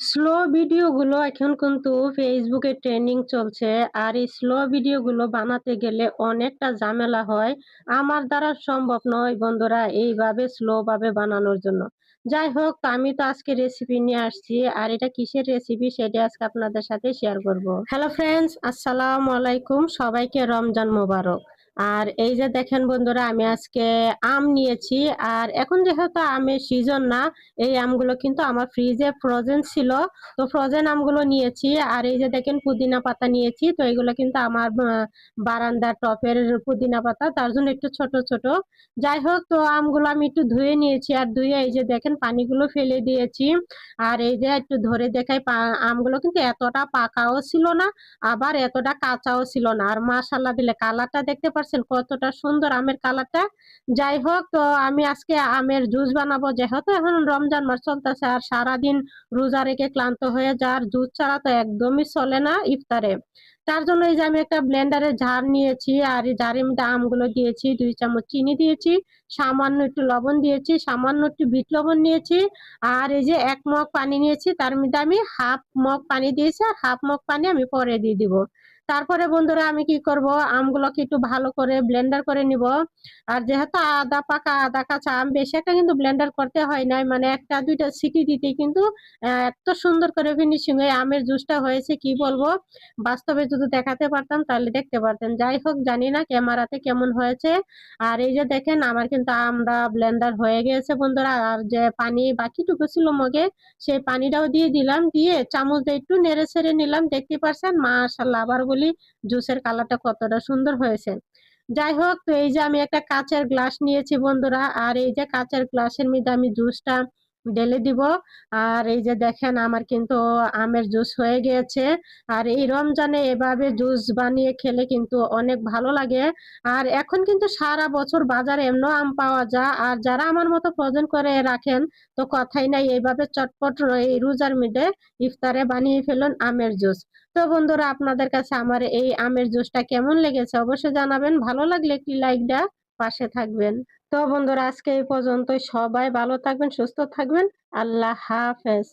Slow ভিডিওগুলো এখন কিন্তু ফেসবুকে ট্রেন্ডিং চলছে। আর এই স্লো ভিডিওগুলো বানাতে গেলে অনেকটা ঝামেলা হয়। আমার দ্বারা সম্ভব নয় বন্ধুরা এইভাবে স্লো ভাবে বানানোর জন্য। যাই হোক, আমি তো আজকে রেসিপি নিয়ে আসছি। আর এটা কিসের রেসিপি সেটা আজকে আপনাদের সাথে শেয়ার করব। হ্যালো ফ্রেন্ডস, আসসালামু আলাইকুম। সবাইকে রমজান মোবারক। আর এই যে দেখেন বন্ধুরা, আমি আজকে আম নিয়েছি। আর এখন যেহেতু আমের সিজন না, এই আমগুলো কিন্তু আমার ফ্রিজে ফ্রোজেন ছিল। তো ফ্রোজেন আমগুলো নিয়েছি। আর এই যে দেখেন পুদিনা পাতা নিয়েছি। তো এগুলো কিন্তু আমার বারান্দার টপের পুদিনা পাতা, তার জন্য একটু ছোট ছোট। যাই হোক, তো আমগুলো আমি একটু ধুয়ে নিয়েছি। আর ধুয়ে এই যে দেখেন পানিগুলো ফেলে দিয়েছি। আর এই যে একটু ধরে দেখাই, আমগুলো কিন্তু এতটা পাকাও ছিল না, আবার এতটা কাঁচাও ছিল না। আর মাশাআল্লাহ দিলে কালারটা দেখতে পাচ্ছেন কতটা সুন্দর আমের কালারটা। যাই হোক, তো আমি আজকে আমের জুস বানাবো, যেহেতু এখন রমজান মাস চলতেছে। আর সারাদিন রোজা রেখে ক্লান্ত হয়ে যাওয়ার জুস ছাড়া তো একদমই চলে না ইফতারে। তার জন্য এই যে আমি একটা ব্লেন্ডারে ঝাড় নিয়েছি। আর এই ঝাড়ের মধ্যে আমগুলো দিয়েছি, 2 চামচ চিনি দিয়েছি, সামান্য একটু লবণ দিয়েছি, সামান্য একটু বিট লবণ নিয়েছি। আর এই যে 1 মগ পানি নিয়েছি, তার মধ্যে আমি হাফ মগ পানি দিয়েছি। আর হাফ মগ পানি আমি পরে দিয়ে দিব। তারপরে বন্ধুরা আমি কি করব, আমগুলোকে একটু ভালো করে ব্লেন্ডার করে নিব। আর যেহেতু আদা পাকা আদা কাঁচা আম, বেশি একটা কিন্তু ব্লেন্ডার করতে হয় নাই, মানে 1টা 2টা সিটি দিতে কিন্তু এত সুন্দর করে ফিনিশিং হয়ে আমের জুসটা হয়েছে কি বলবো। বাস্তবে যদি দেখাতে পারতাম তাহলে দেখতে পারতেন। যাই হোক, জানি না ক্যামেরাতে কেমন হয়েছে। আর এই যে দেখেন আমার কিন্তু আমরা ব্লেন্ডার হয়ে গেছে বন্ধুরা। আর যে পানি বাকিটুকু ছিল মগে, সেই পানিটাও দিয়ে দিলাম, দিয়ে চামচ দিয়ে একটু নেড়ে ছেড়ে নিলাম। দেখতে পারছেন মাশাআল্লাহ, আবার বলি জুসের কালারটা কতটা সুন্দর হয়েছে। যাই হোক, তো এই যে আমি একটা কাঁচের গ্লাস নিয়েছি বন্ধুরা। আর এই যে কাঁচের গ্লাসের মধ্যে আমি জুসটা ঢেলে দিব। আর এই যে দেখেন আমার কিন্তু আমের জুস হয়ে গিয়েছে। আর এই রমজানে এভাবে জুস বানিয়ে খেলে কিন্তু অনেক ভালো লাগে। আর এখন কিন্তু সারা বছর বাজারে এমন আম পাওয়া যায়। আর যারা আমার মতো ফ্রোজেন করে রাখেন, তো কথাই নাই, এইভাবে চটপট এই রোজার মধ্যে ইফতারে বানিয়ে ফেলুন আমের জুস। তো বন্ধুরা, আপনাদের কাছে আমার এই আমের জুসটা কেমন লেগেছে অবশ্যই জানাবেন। ভালো লাগলে একটি লাইক দেয়া, পাশে থাকবেন। তো বন্ধুরা, আজকে এই পর্যন্তই। সবাই ভালো থাকবেন, সুস্থ থাকবেন। আল্লাহ হাফেজ।